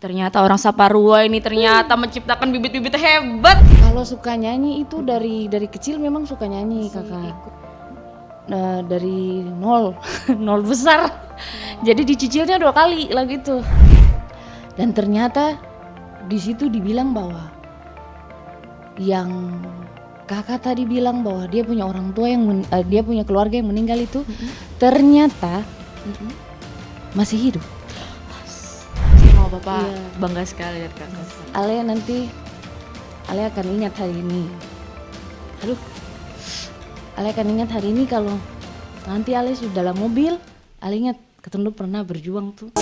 Ternyata orang Saparua ini ternyata menciptakan bibit-bibit hebat. Kalau suka nyanyi itu dari kecil memang suka nyanyi kakak. Dari nol nol besar. Jadi dicicilnya 2 kali lagu itu. Dan ternyata di situ dibilang bahwa yang kakak tadi bilang bahwa dia punya orang tua yang dia punya keluarga yang meninggal itu ternyata masih hidup. Sama bapak bangga sekali lihat kakak. Ale akan ingat hari ini. Ale akan ingat hari ini kalau nanti Ale sudah dalam mobil. Ale ingat ketemu pernah berjuang tuh.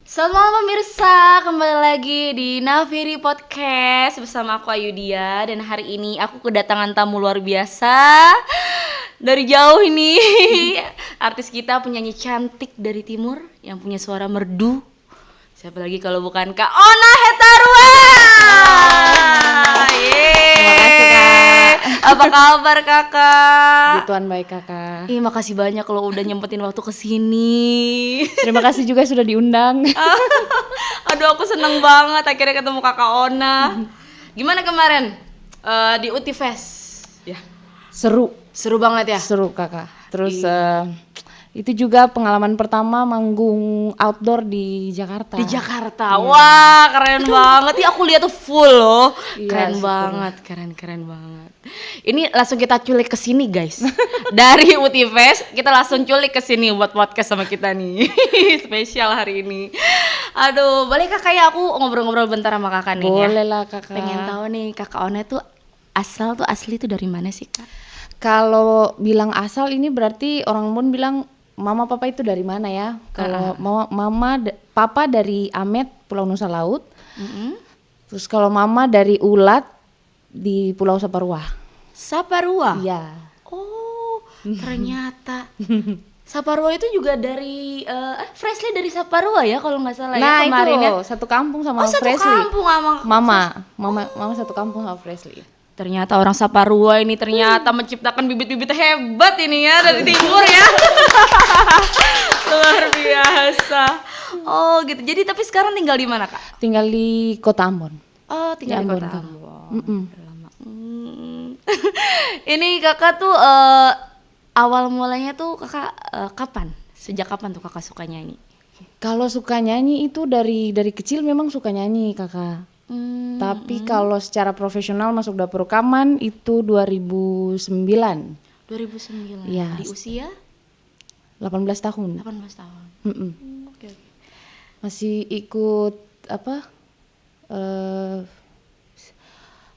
Selamat malam pemirsa, kembali lagi di Naviri Podcast bersama aku Ayudia. Dan hari ini aku kedatangan tamu luar biasa dari jauh ini. Artis kita, penyanyi cantik dari timur yang punya suara merdu. Siapa lagi kalau bukan Kak Ona Hetarua. Apa kabar kakak? Gituan baik kakak. Makasih banyak kalau udah nyempetin waktu kesini. Terima kasih juga sudah diundang. Aduh aku seneng banget akhirnya ketemu kakak Ona. Gimana kemarin di Uti Fest? Ya. Seru banget ya? Seru kakak. Terus itu juga pengalaman pertama manggung outdoor di Jakarta. Di Jakarta, wah keren banget. Ya aku lihat tuh full loh. Keren banget, keren banget. Ini langsung kita culik ke sini guys. Dari Uti Fest kita langsung culik ke sini buat podcast sama kita nih. Spesial hari ini. Aduh, boleh kakak ya aku ngobrol-ngobrol bentar sama kakak nih? Boleh lah kakak. Pengen tahu nih kakak Ona tuh asli tuh dari mana sih kak? Kalau bilang asal ini berarti orang pun bilang mama papa itu dari mana ya? Kalau papa dari Amet, Pulau Nusa Laut. Terus kalau mama dari Ulat di Pulau Saparua. Saparua? Iya. Oh, ternyata Saparua itu juga dari Freshly dari Saparua ya kalau nggak salah nah, ya kemarin itu, ya. satu kampung sama Freshly. Satu kampung sama Mama satu kampung sama Freshly. Ternyata orang Saparua ini ternyata menciptakan bibit-bibit hebat ini ya dari timur ya. Luar biasa. Oh gitu. Jadi tapi sekarang tinggal di mana kak? Tinggal di Kota Ambon. Oh tinggal di Kota Kak. Ambon. Lama. Ini kakak tuh awal mulanya tuh kakak kapan? Sejak kapan tuh kakak suka nyanyi? Kalau suka nyanyi itu dari kecil memang suka nyanyi kakak. Tapi kalau secara profesional masuk dapur rekaman itu 2009. 2009. Ya. Di usia 18 tahun. 18 tahun. Oke. Masih ikut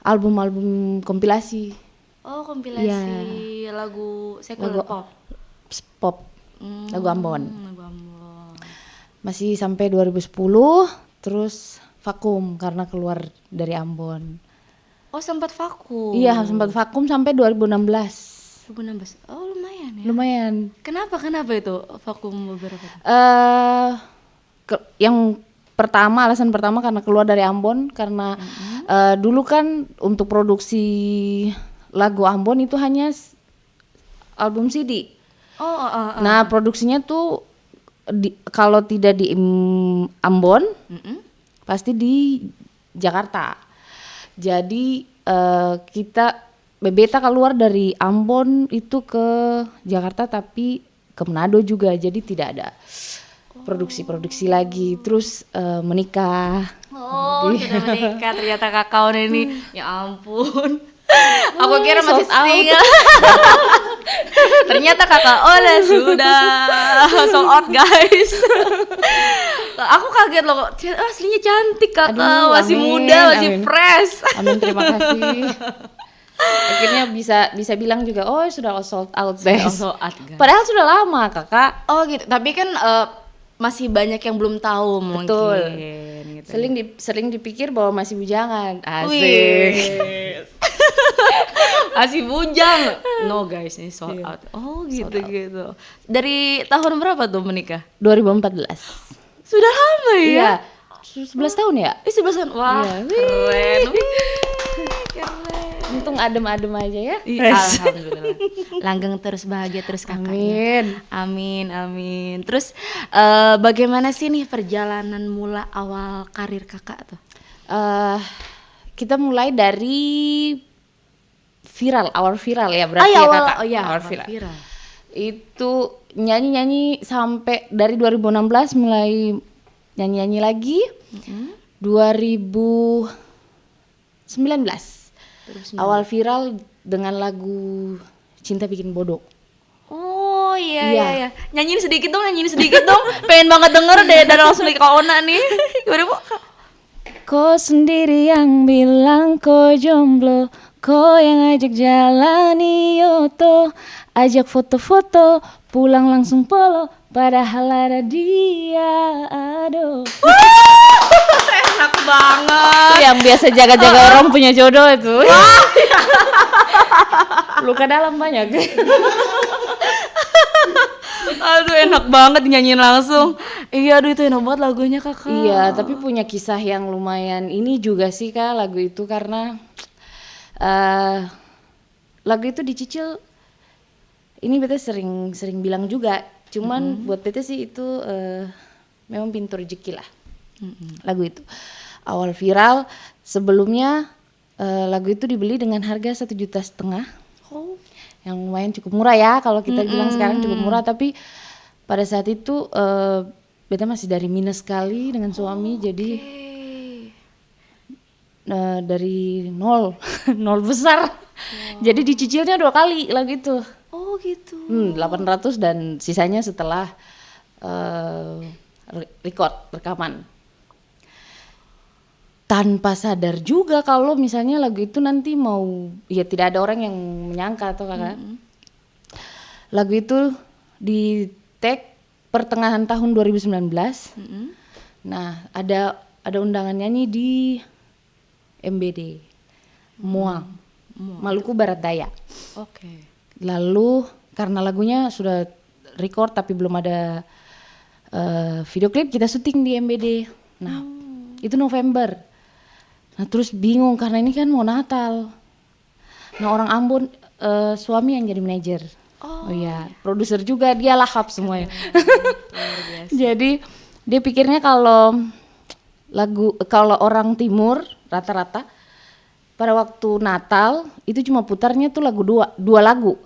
album-album kompilasi. Oh, kompilasi lagu sekuler pop. Pop. Lagu Ambon. Lagu Ambon. Masih sampai 2010 terus vakum karena keluar dari Ambon. Oh, sempat vakum. Iya, sempat vakum sampai 2016. 2016. Oh, lumayan ya. Lumayan. Kenapa itu vakum beberapa tahun? Yang pertama, alasan pertama karena keluar dari Ambon karena dulu kan untuk produksi lagu Ambon itu hanya album CD. Nah, produksinya tuh kalau tidak di Ambon, pasti di Jakarta. Jadi Beta keluar dari Ambon itu ke Jakarta tapi ke Manado juga. Jadi tidak ada produksi lagi. Terus menikah. Oh, sudah menikah ternyata kakak Ona ini. Ya ampun. Aku kira masih single. Ternyata kakak Ona sudah sold out guys. Aku kaget loh, aslinya cantik kakak. Aduh, masih amin, muda, masih amin. fresh. Amin, terima kasih. Akhirnya bisa bilang juga, oh sudah sold out guys. Sold out, guys. Padahal sudah lama kakak. Oh gitu, tapi kan masih banyak yang belum tahu mungkin. Betul. Gitu. Sering dipikir bahwa masih bujangan. Asik. Wih. Masih bujang. No guys, ini sold out. Oh gitu. Dari tahun berapa tuh menikah? 2014. Sudah lama ya? Iya. 11 tahun ya? 11 tahun. Wah, Iya. keren. Keren. Untung adem-adem aja ya. Alhamdulillah. Langgeng terus, bahagia terus kakaknya. Amin. Amin. Terus bagaimana sih nih perjalanan mula awal karir kakak tuh? Kita mulai dari awal viral ya berarti ya, ya kakak. awal viral. viral. Itu nyanyi sampai dari 2016 mulai nyanyi lagi. 2019 awal viral dengan lagu Cinta Bikin Bodoh. Oh iya. Nyanyiin sedikit dong. Pengen banget denger deh dan langsung ke Ona nih. Gimana Bu? Kau sendiri yang bilang kau jomblo, kau yang ajak jalani yoto, ajak foto-foto, pulang langsung polo, padahal ada dia, aduh. Enak banget. Itu yang biasa jaga-jaga orang punya jodoh itu. Luka dalam banyak. Aduh enak banget nyanyiin langsung. Iya aduh itu enak banget lagunya kakak. Iya, tapi punya kisah yang lumayan ini juga sih kak lagu itu karena lagu itu dicicil. Ini beta sering bilang juga, cuman buat beta sih itu memang pintu rezeki lah. Lagu itu awal viral, sebelumnya lagu itu dibeli dengan harga 1,5 juta. Yang lumayan cukup murah ya kalau kita bilang sekarang cukup murah, tapi pada saat itu beta masih dari minus sekali dengan suami, jadi dari nol besar. Jadi dicicilnya 2 kali lagu itu. Oh gitu. 800 dan sisanya setelah rekaman. Tanpa sadar juga kalau misalnya lagu itu nanti ya tidak ada orang yang menyangka atau kakak. Lagu itu di tag pertengahan tahun 2019. Nah, ada undangan nyanyi di MBD. Muang. Maluku Barat Daya. Oke. Lalu karena lagunya sudah record tapi belum ada video klip, kita syuting di MBD. Nah, itu November. Nah, terus bingung karena ini kan mau Natal. Nah, orang Ambon suami yang jadi manajer. Oh iya, produser juga, dia lahap semuanya. Jadi dia pikirnya kalau orang timur rata-rata pada waktu Natal itu cuma putarnya tuh dua lagu.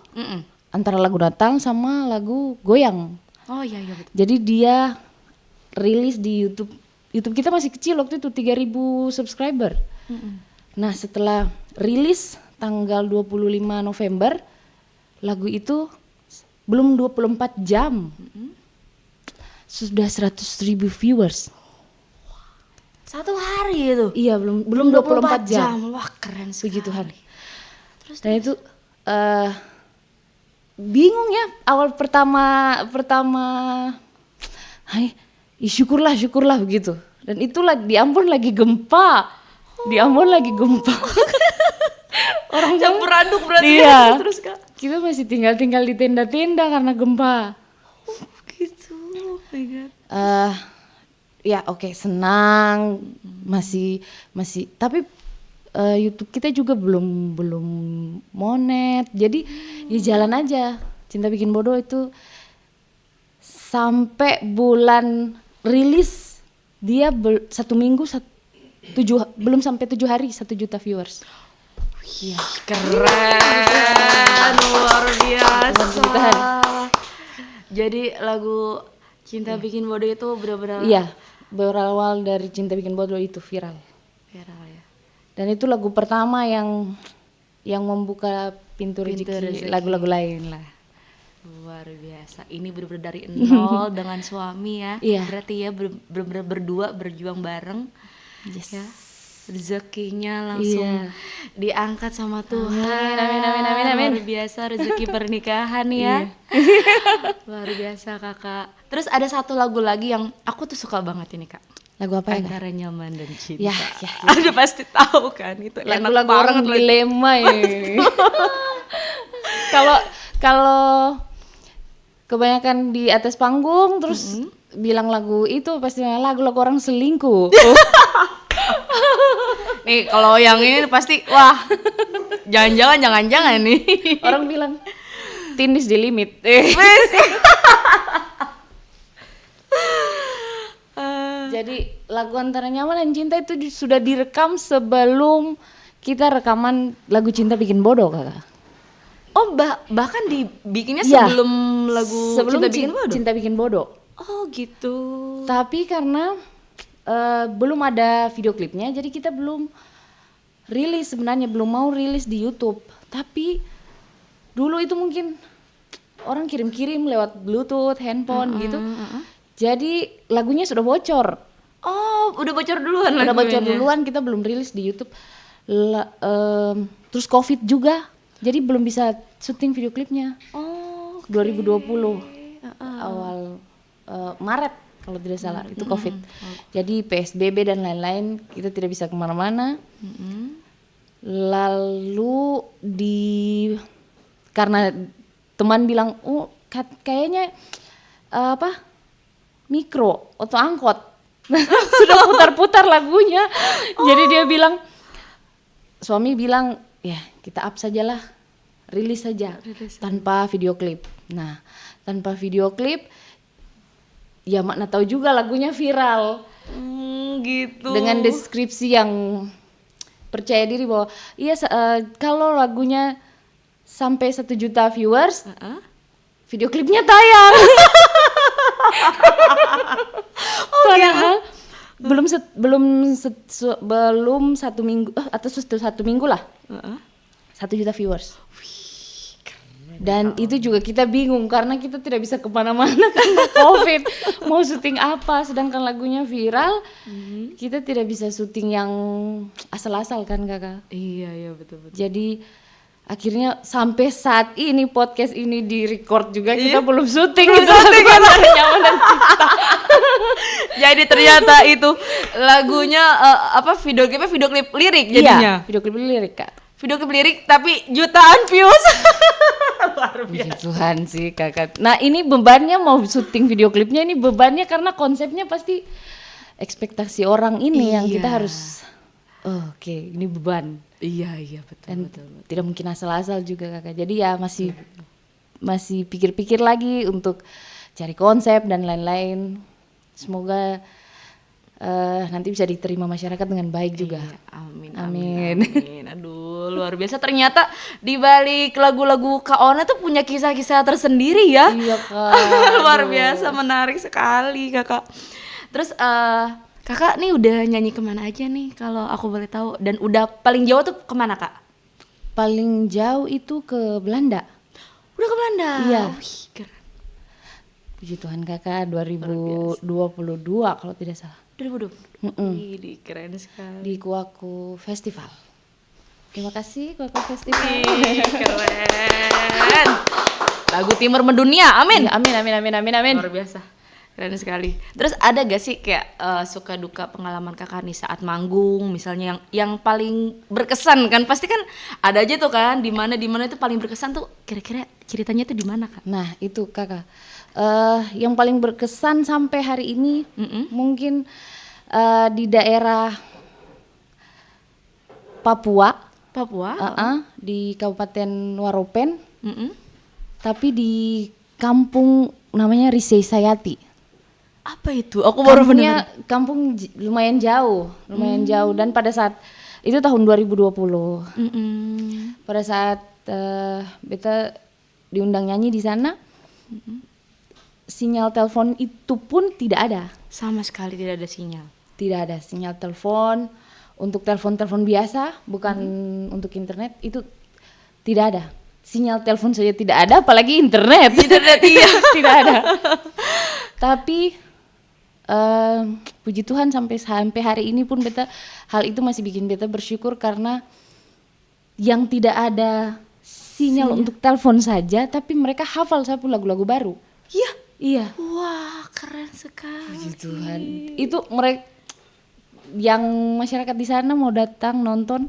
Antara lagu Natal sama lagu goyang. Oh iya betul. Jadi dia rilis di YouTube kita masih kecil waktu itu 3.000 subscriber. Nah, setelah rilis tanggal 25 November, lagu itu belum 24 jam. Sudah 100.000 viewers. Satu hari itu. Iya, belum 24 jam. Wah, keren sekali. Puji Tuhan. Dan itu bingung ya awal pertama syukurlah begitu. Dan itu di Ambon lagi gempa. Orang campur aduk berarti. Iya. Terus Kak. Kita masih tinggal di tenda-tenda karena gempa. Oh, gitu. Oh my God. Ya oke, senang masih tapi YouTube kita juga belum monet. Jadi ya jalan aja. Cinta Bikin Bodoh itu sampai bulan rilis dia 1 minggu belum sampai 7 hari 1 juta viewers. Iya, keren, luar biasa. Jadi lagu Cinta Bikin Bodoh itu benar-benar. Iya, berawal dari Cinta Bikin Bodoh itu viral ya. Dan itu lagu pertama yang membuka pintu rezeki lagu-lagu lain lah. Luar biasa. Ini benar-benar dari nol dengan suami ya. Iya. Berarti ya benar-benar berdua berjuang bareng. Yes. Ya. Rezekinya langsung diangkat sama Tuhan. Amin. Luar biasa rezeki pernikahan ya. Luar biasa kakak. Terus ada satu lagu lagi yang aku tuh suka banget ini kak. Lagu apa ya? Antara Nyaman dan Cinta. Ya. Ada pasti tahu kan itu. Lagu-lagu orang dilema ini. Kalau kebanyakan di atas panggung terus bilang lagu itu pasti lagu-lagu orang selingkuh. Nih kalau yang ini pasti wah jangan-jangan nih. Orang bilang tindis di limit. Jadi lagu Antara Nyaman dan Cinta itu sudah direkam sebelum kita rekaman lagu Cinta Bikin Bodoh, Kakak. Oh, bahkan dibikinnya Iya. sebelum lagu Cinta Bikin Bodoh. Cinta Bikin Bodoh. Oh, gitu. Tapi karena belum ada video klipnya, jadi kita belum rilis, sebenarnya belum mau rilis di YouTube. Tapi dulu itu mungkin orang kirim-kirim lewat Bluetooth, handphone gitu. Jadi lagunya sudah bocor. Oh, udah bocor duluan Udah bocor lagunya. duluan, kita belum rilis di YouTube. Terus COVID juga, jadi belum bisa syuting video klipnya. Oh, 2020 awal Maret kalau tidak salah itu COVID. Jadi PSBB dan lain-lain, kita tidak bisa kemana-mana. Lalu karena teman bilang, oh kayaknya mikro atau angkot sudah putar-putar lagunya. Jadi dia bilang, suami bilang, ya kita up sajalah, rilis saja tanpa video klip. Nah, tanpa video klip, ya makna tahu juga lagunya viral gitu. dengan deskripsi yang percaya diri bahwa iya kalau lagunya sampai 1 juta viewers, video klipnya tayang. Padahal belum 1 minggu atau 1 minggu lah 1 juta viewers. Dan itu juga kita bingung karena kita tidak bisa kemana-mana karena COVID. Mau syuting apa, sedangkan lagunya viral, kita tidak bisa syuting yang asal-asal kan, Kakak. Iya betul. Jadi akhirnya sampai saat ini podcast ini di record juga kita belum syuting itu Antara Nyaman dan Cinta. Jadi ternyata itu lagunya video klip lirik jadinya. Iya, video klip lirik, Kak. Video klip lirik tapi jutaan views. Luar Puji Tuhan sih, Kakak. Nah, ini bebannya mau syuting video klipnya, ini bebannya karena konsepnya pasti ekspektasi orang ini yang kita harus oke, ini beban. Iya betul. Dan tidak mungkin asal-asal juga, Kakak. Jadi ya masih pikir-pikir lagi untuk cari konsep dan lain-lain. Semoga nanti bisa diterima masyarakat dengan baik juga. Amin. Aduh, luar biasa, ternyata di balik lagu-lagu Kak Ona tuh punya kisah-kisah tersendiri ya. Iya, Kak. Luar biasa, menarik sekali, Kakak. Terus Kakak nih udah nyanyi kemana aja nih kalau aku boleh tahu, dan udah paling jauh tuh kemana, Kak? Paling jauh itu ke Belanda. Udah ke Belanda? Iya. Wih, keren. Puji Tuhan, Kakak, 2022 kalau tidak salah. 2020. Wih, keren sekali. Di Kuaku Festival. Terima kasih Kuaku Festival. Keren. Lagu Timur mendunia, amin. Ya, amin. Luar biasa, keren sekali. Terus ada gak sih kayak suka duka pengalaman Kakak nih saat manggung, misalnya yang paling berkesan kan? Pasti kan ada aja tuh kan, di mana itu paling berkesan tuh, kira-kira ceritanya tuh di mana, Kak? Nah, itu Kakak. Yang paling berkesan sampai hari ini mungkin di daerah Papua, di Kabupaten Waropen, tapi di kampung namanya Risei Sayati. Apa itu? Aku baru Kampungnya kampung lumayan jauh dan pada saat itu tahun 2020. Pada saat beta diundang nyanyi di sana, sinyal telepon itu pun tidak ada. Sama sekali tidak ada sinyal. Tidak ada sinyal telepon, untuk telepon biasa, bukan untuk internet, itu tidak ada. Sinyal telepon saja tidak ada, apalagi internet. Iya. Tidak ada. Tapi puji Tuhan sampai hari ini pun hal itu masih bikin beta bersyukur karena yang tidak ada sinyal untuk telepon saja, tapi mereka hafal sapu lagu-lagu baru. Iya. Wah, keren sekali. Puji Tuhan. Itu mereka yang masyarakat di sana mau datang nonton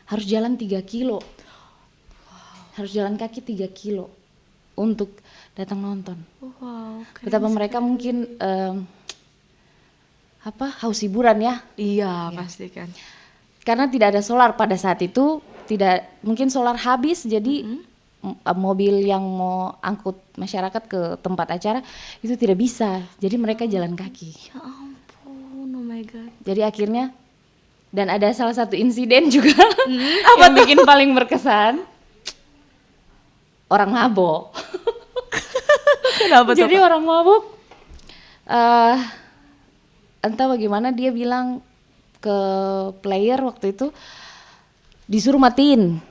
harus jalan 3 kilo. Harus jalan kaki 3 kilo untuk datang nonton. Wow, keren Betapa mereka mungkin haus hiburan ya. Iya, pasti kan. Karena tidak ada solar pada saat itu, tidak mungkin solar habis, jadi mobil yang mau angkut masyarakat ke tempat acara itu tidak bisa. Jadi mereka jalan kaki. Ya ampun, oh my god. Jadi akhirnya, dan ada salah satu insiden juga yang bikin paling berkesan, orang mabok. Kenapa tuh? Jadi orang mabuk, entah bagaimana dia bilang ke player waktu itu, disuruh matiin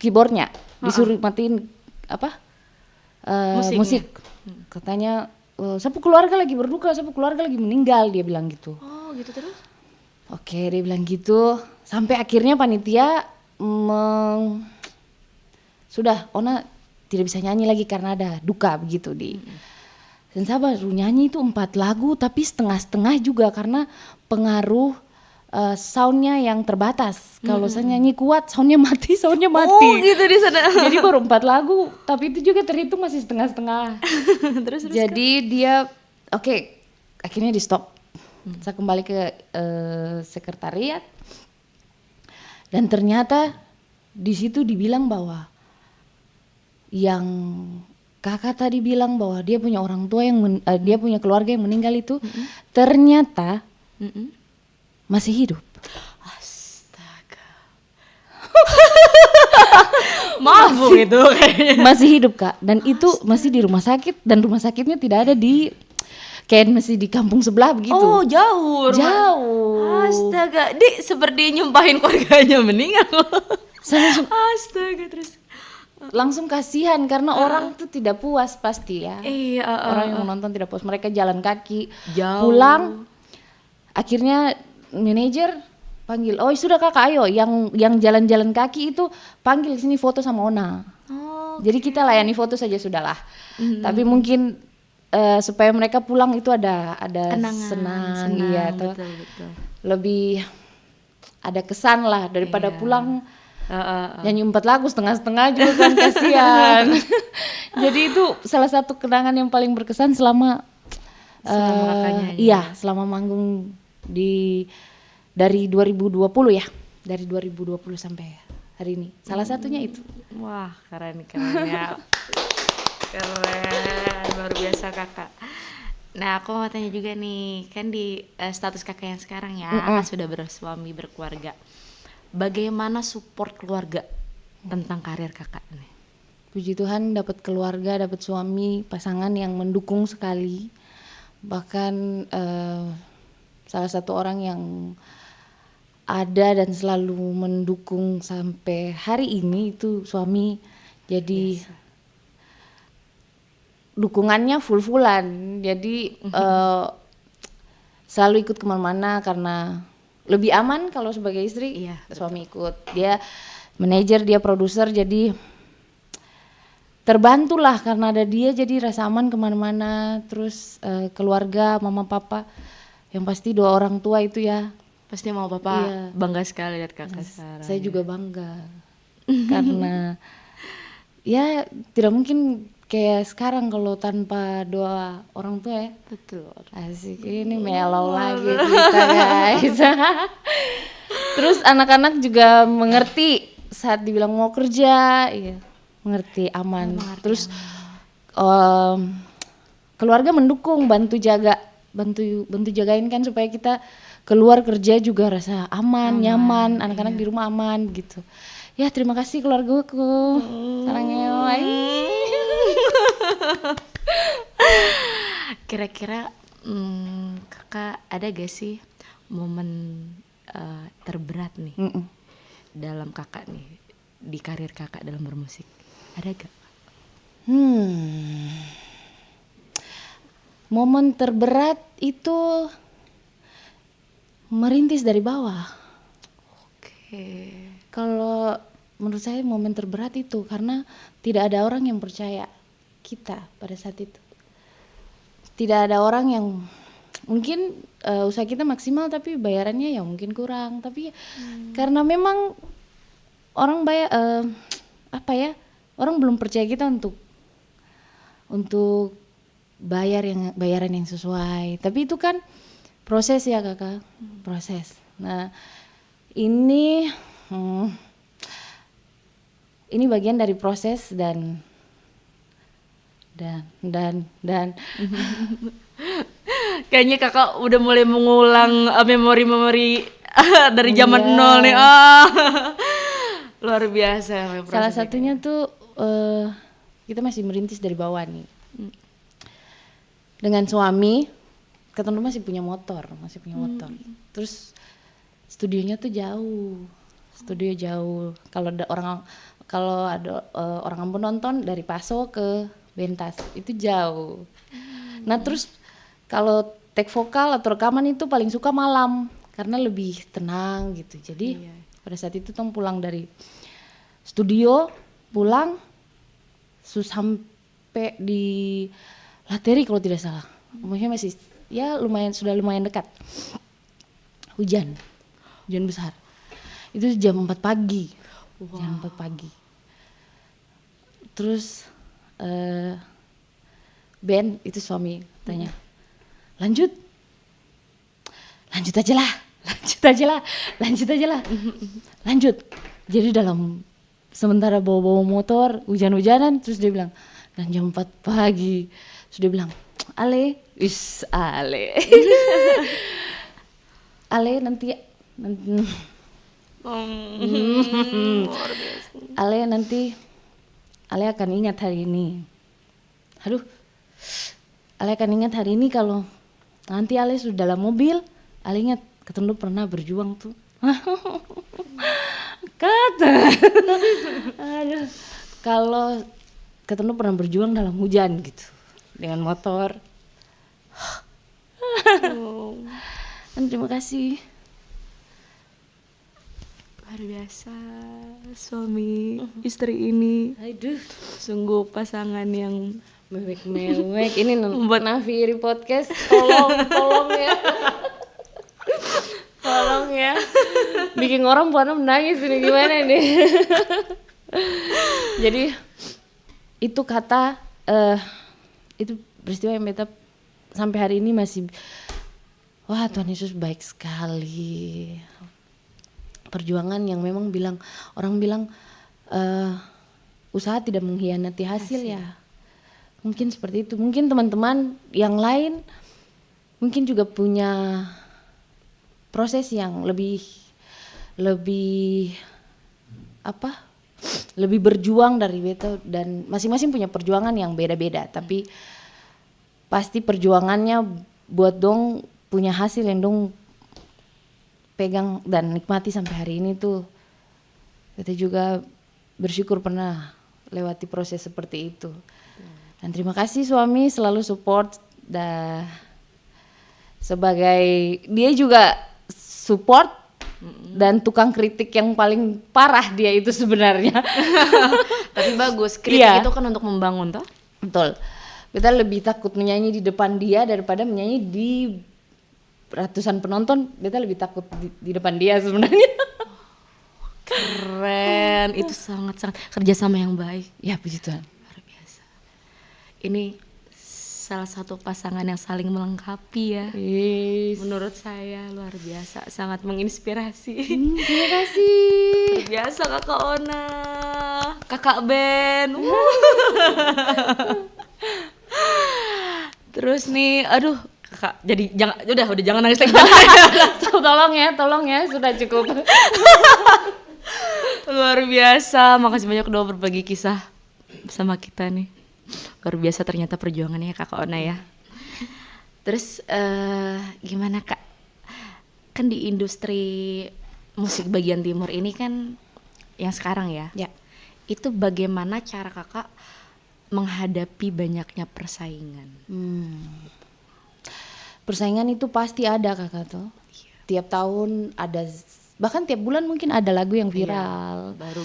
keyboardnya, disuruh matiin musik. Katanya sapu keluarga lagi berduka, sapu keluarga lagi meninggal, dia bilang gitu. Oh gitu terus? Oke, dia bilang gitu, sampai akhirnya panitia sudah Ona tidak bisa nyanyi lagi karena ada duka begitu di. Dan saya baru nyanyi itu 4 lagu tapi setengah-setengah juga karena pengaruh soundnya yang terbatas. Kalau saya nyanyi kuat, soundnya mati. Oh gitu di sana. Jadi baru 4 lagu, tapi itu juga terhitung masih setengah-setengah. terus Jadi dia akhirnya di stop. Saya kembali ke sekretariat dan ternyata di situ dibilang bahwa yang kakak tadi bilang bahwa dia punya orang tua yang dia punya keluarga yang meninggal itu ternyata masih hidup. Astaga. Mabuk itu kayaknya. Masih hidup Kak, dan itu masih di rumah sakit, dan rumah sakitnya tidak ada di kayak masih di kampung sebelah begitu. Oh jauh. Jauh. Astaga, seperti nyumpahin keluarganya meninggal. Astaga, terus Langsung kasihan karena orang tuh tidak puas pasti ya. Iya, orang yang menonton tidak puas, mereka jalan kaki Jauh. pulang. Akhirnya manajer panggil, oh sudah kakak ayo, yang jalan-jalan kaki itu panggil sini foto sama Ona. Jadi kita layani foto saja sudahlah. Tapi mungkin supaya mereka pulang itu ada senang iya tuh. Betul. Lebih ada kesan lah daripada pulang nyanyi 4 lagu setengah-setengah juga kan kasihan. Jadi itu salah satu kenangan yang paling berkesan selama kakaknya selama manggung dari 2020 ya. Dari 2020 sampai hari ini. Salah satunya itu. Wah, keren ya. Keren, luar biasa kakak. Nah, aku mau tanya juga nih, kan di status kakak yang sekarang ya, kan sudah bersuami, berkeluarga. Bagaimana support keluarga tentang karir kakak nih? Puji Tuhan dapat keluarga, dapat suami, pasangan yang mendukung sekali. Bahkan salah satu orang yang ada dan selalu mendukung sampai hari ini itu suami. Jadi dukungannya full-fullan. Jadi selalu ikut kemana-mana karena lebih aman kalau sebagai istri. Suami ikut. Dia manajer, dia produser, jadi terbantulah karena ada dia, jadi rasa aman kemana-mana. Terus keluarga, mama papa, yang pasti doa orang tua itu ya. Pasti mau papa bangga sekali lihat kakak sekarang. Saya juga bangga karena ya tidak mungkin kayak sekarang kalau tanpa doa orang tua ya. Betul. Asik, ini mellow lagi kita guys. Terus anak-anak juga mengerti saat dibilang mau kerja, mengerti aman. Terus keluarga mendukung, bantu jagain kan supaya kita keluar kerja juga rasa aman, nyaman, anak-anak di rumah aman gitu. Ya terima kasih keluargaku. Sarangnya. Kira-kira kakak ada gak sih momen terberat nih dalam kakak nih, di karir kakak dalam bermusik? Ada gak? Momen terberat itu merintis dari bawah. Kalau menurut saya momen terberat itu karena tidak ada orang yang percaya kita pada saat itu. Tidak ada orang yang mungkin usaha kita maksimal tapi bayarannya ya mungkin kurang. Tapi karena memang orang orang belum percaya kita untuk bayaran yang sesuai. Tapi itu kan proses ya kakak, proses. Nah ini bagian dari proses dan Kayaknya kakak udah mulai mengulang memori-memori dari zaman Iya. nol nih. Luar biasa. Salah satunya tuh kita masih merintis dari bawah nih. Dengan suami, ketemu masih punya motor. Terus studionya tuh jauh. Kalau ada orang Ambon nonton dari Paso ke Bentas itu jauh. Nah terus kalau take vokal atau rekaman itu paling suka malam karena lebih tenang gitu. Jadi pada saat itu Tom pulang dari studio, sampai di Lateri kalau tidak salah. Umurnya masih ya sudah lumayan dekat. Hujan besar. Itu jam 4 pagi. Jam 4 pagi. Terus Ben itu suami tanya, lanjut aja lah. Jadi dalam sementara bawa motor hujan-hujanan, terus dia bilang, dan jam 4 pagi, terus dia bilang, Ale nanti Ale akan ingat hari ini. Ale akan ingat hari ini kalau nanti Ale sudah dalam mobil. Ale ingat ketemu pernah berjuang tuh. Kata. Aduh. Kalau ketemu pernah berjuang dalam hujan gitu. Dengan motor. Dan terima kasih. Luar biasa suami istri ini. Aduh, sungguh pasangan yang mewek. Ini membuat Nafiri podcast. Tolong ya. Tolong ya. Bikin orang pada menangis ini gimana nih. Jadi itu kata itu peristiwa yang beta sampai hari ini masih, wah Tuhan Yesus baik sekali. Perjuangan yang memang orang bilang usaha tidak mengkhianati hasil ya. Mungkin seperti itu. Mungkin teman-teman yang lain mungkin juga punya proses yang lebih berjuang dari beta, dan masing-masing punya perjuangan yang beda-beda, tapi pasti perjuangannya buat dong punya hasil yang dong pegang dan nikmati sampai hari ini tuh. Kita juga bersyukur pernah lewati proses seperti itu. Dan terima kasih suami selalu support, sebagai dia juga support dan tukang kritik yang paling parah dia itu sebenarnya. Tapi bagus, kritik itu kan untuk membangun toh. Betul. Kita lebih takut menyanyi di depan dia daripada menyanyi di ratusan penonton. Kita lebih takut di depan dia sebenarnya. Keren, itu sangat kerjasama yang baik. Ya puji Tuhan. Luar biasa. Ini salah satu pasangan yang saling melengkapi ya. Menurut saya luar biasa, sangat menginspirasi. Terima kasih. Luar biasa Kakak Ona, Kakak Ben. Terus nih, aduh Kakak, jadi udah jangan nangis lagi. Tolong ya, sudah cukup. Luar biasa, makasih banyak udah berbagi kisah bersama kita nih. Luar biasa ternyata perjuangannya Kakak Ona ya. Terus gimana Kak? Kan di industri musik bagian timur ini kan yang sekarang ya. Itu bagaimana cara Kakak menghadapi banyaknya persaingan? Persaingan itu pasti ada Kakak tuh. Tiap tahun ada, bahkan tiap bulan mungkin ada lagu yang viral. Baru.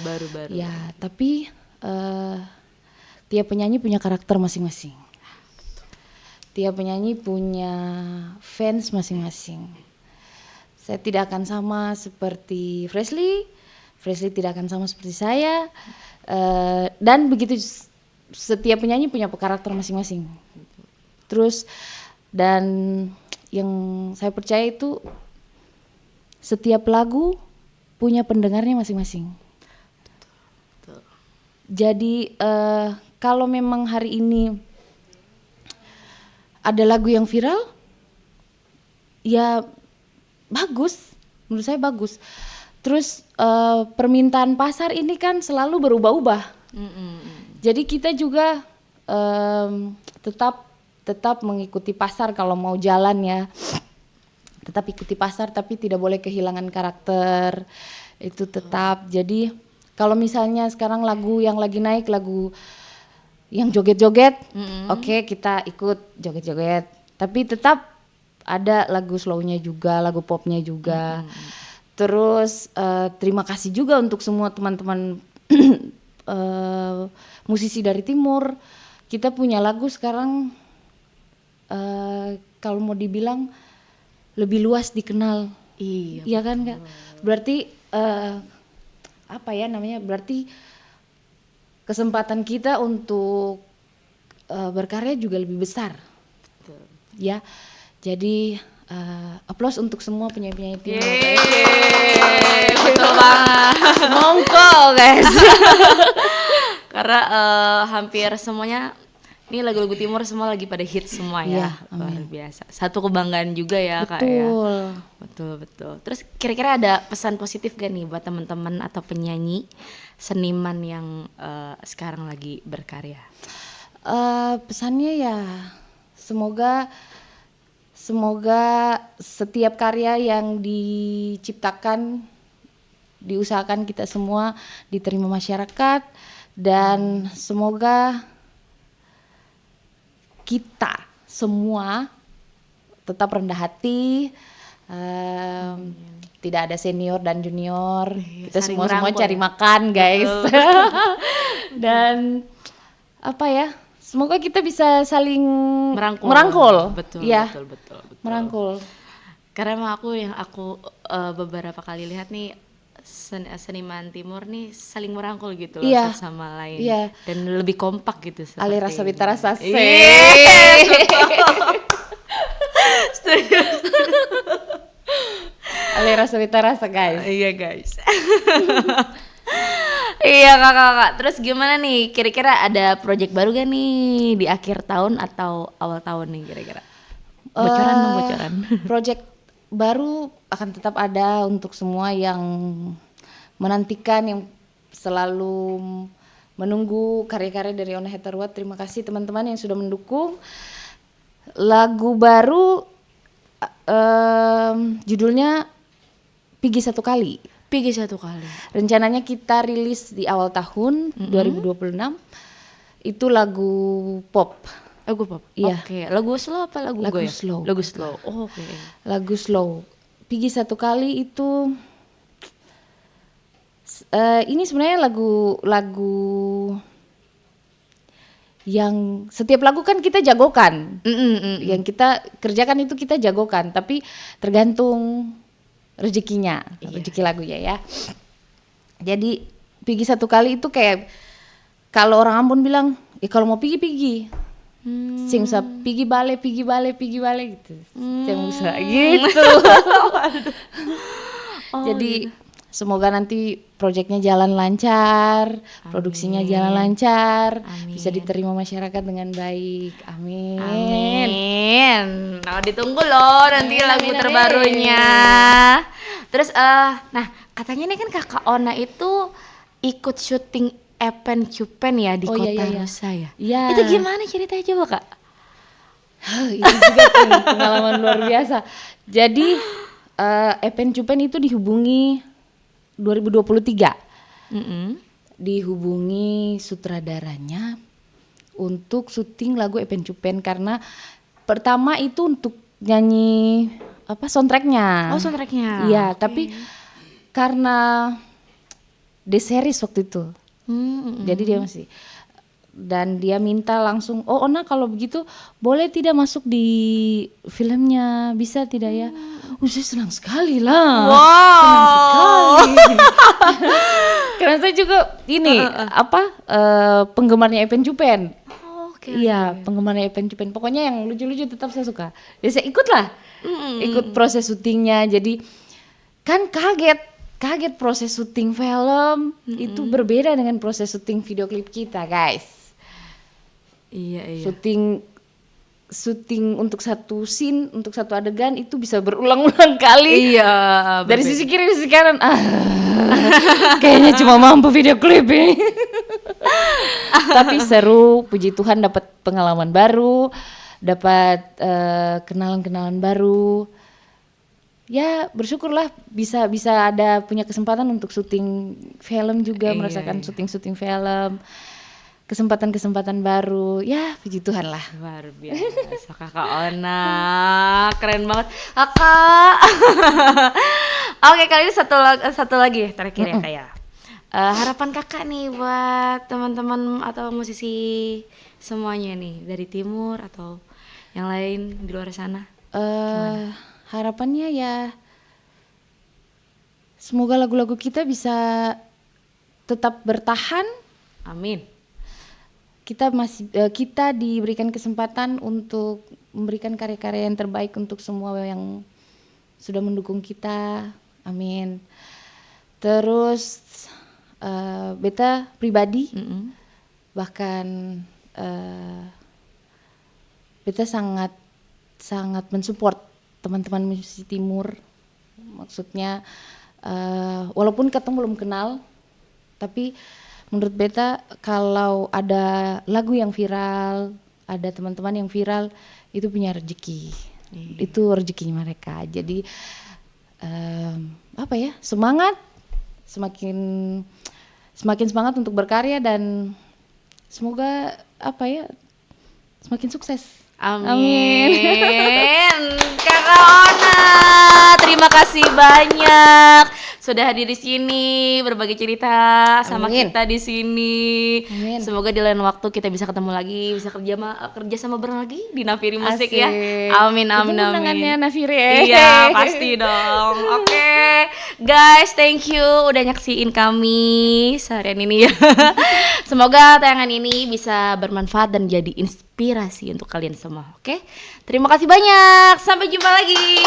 Ya, tapi tiap penyanyi punya karakter masing-masing. Tiap penyanyi punya fans masing-masing. Saya tidak akan sama seperti Freshly tidak akan sama seperti saya. Dan begitu setiap penyanyi punya karakter masing-masing. Terus dan yang saya percaya itu setiap lagu punya pendengarnya masing-masing. Jadi kalau memang hari ini ada lagu yang viral, ya bagus, menurut saya bagus. Terus permintaan pasar ini kan selalu berubah-ubah. Jadi kita juga tetap mengikuti pasar kalau mau jalan ya. Tetap ikuti pasar tapi tidak boleh kehilangan karakter. Itu tetap. Jadi kalau misalnya sekarang lagu yang lagi naik, lagu yang joget-joget, oke, kita ikut joget-joget. Tapi tetap ada lagu slownya juga, lagu popnya juga. Terus terima kasih juga untuk semua teman-teman musisi dari timur. Kita punya lagu sekarang kalau mau dibilang lebih luas dikenal. Iya kan Kak? Berarti apa ya namanya? Berarti kesempatan kita untuk berkarya juga lebih besar. Betul. Ya. Jadi aplaus untuk semua penyanyi-penyanyi timur. Betul banget. Mongko guys. Karena hampir semuanya ini lagu-lagu timur semua lagi pada hit semua ya. Luar biasa. Satu kebanggaan juga ya Kak ya. Betul. Terus kira-kira ada pesan positif gak nih buat teman-teman atau penyanyi seniman yang sekarang lagi berkarya? Pesannya ya semoga setiap karya yang diciptakan, diusahakan kita semua diterima masyarakat, dan semoga kita semua tetap rendah hati, tidak ada senior dan junior, kita semua cari makan guys. Dan apa ya, semoga kita bisa saling merangkul. Betul. Merangkul. Karena aku beberapa kali lihat nih seniman timur nih saling merangkul gitu loh, satu sama lain. Dan lebih kompak gitu. Ali rasa bita rasa se. Ali rasa bita rasa guys. Iya guys. Iya kakak. Terus gimana nih? Kira-kira ada project baru gak nih di akhir tahun atau awal tahun nih kira-kira? Bocoran. Project baru akan tetap ada untuk semua yang menantikan, yang selalu menunggu karya-karya dari Ona Heterwat. Terima kasih teman-teman yang sudah mendukung. Lagu baru judulnya Pigi Satu Kali. Rencananya kita rilis di awal tahun 2026. Itu lagu pop. Iya. Oke. Lagu slow apa lagu goyang? Lagu slow. Oke. Lagu slow. Pigi Satu Kali itu ini sebenarnya lagu yang setiap lagu kan kita jagokan. Yang kita kerjakan itu kita jagokan, tapi tergantung rezekinya, rezeki lagunya ya. Jadi Pigi Satu Kali itu kayak kalau orang Ambon bilang, kalau mau pigi. Sing usah pigi bale gitu. Sing usah gitu. Jadi semoga nanti proyeknya jalan lancar, produksinya jalan lancar, bisa diterima masyarakat dengan baik. Amin. Nah, ditunggu loh nanti lagu terbarunya. Terus nah katanya nih kan Kakak Ona itu ikut syuting Epen Cupen ya di Kota Rusa ya. Itu gimana ceritanya coba Kak? Itu juga pengalaman luar biasa. Jadi Epen Cupen itu dihubungi 2023. Dihubungi sutradaranya untuk syuting lagu Epen Cupen karena pertama itu untuk nyanyi soundtracknya. Oh soundtracknya. Iya, tapi karena The Series waktu itu. Jadi dia masih, dan dia minta langsung, Ona kalau begitu boleh tidak masuk di filmnya, bisa tidak ya? Saya senang sekali lah. Wow. Senang sekali. karena saya juga ini penggemarnya Epen Cupen. Oke. Iya, penggemarnya Epen Cupen. Pokoknya yang lucu-lucu tetap saya suka. Ya saya ikut lah. Ikut proses syutingnya. Jadi kan kaget proses syuting film itu berbeda dengan proses syuting video klip kita, guys. Iya. Syuting untuk satu scene, untuk satu adegan itu bisa berulang-ulang kali. Iya. Dari sisi kiri, sisi kanan. Kayaknya cuma mampu video klip ini. Tapi seru, puji Tuhan dapat pengalaman baru, dapat kenalan-kenalan baru. Ya bersyukurlah bisa ada punya kesempatan untuk syuting film juga, merasakan syuting film. Kesempatan baru, ya puji Tuhan lah. Luar biasa Kakak Ona, keren banget Kakak. Oke, kali ini satu lagi terakhir ya kayak harapan Kakak nih buat teman-teman atau musisi semuanya nih dari timur atau yang lain di luar sana. Harapannya ya semoga lagu-lagu kita bisa tetap bertahan. Amin. Kita diberikan kesempatan untuk memberikan karya-karya yang terbaik untuk semua yang sudah mendukung kita. Amin. Terus beta pribadi bahkan beta sangat mensupport teman-teman musisi timur. Maksudnya walaupun ketemu belum kenal, tapi menurut beta kalau ada lagu yang viral, ada teman-teman yang viral, itu punya rezeki. Itu rezekinya mereka. Jadi semangat, semakin semangat untuk berkarya dan semoga semakin sukses. Amin. Kakak Ona, terima kasih banyak sudah hadir di sini berbagi cerita sama kita di sini. Amin. Semoga di lain waktu kita bisa ketemu lagi, bisa kerja sama bareng lagi di Nafiri Musik. Asik. Ya. Amin. Undangannya Nafiri ya. Iya, pasti dong. Oke. Guys, thank you udah nyaksiin kami seharian ini ya. Semoga tayangan ini bisa bermanfaat dan jadi inspirasi untuk kalian semua. Oke. Terima kasih banyak. Sampai jumpa lagi.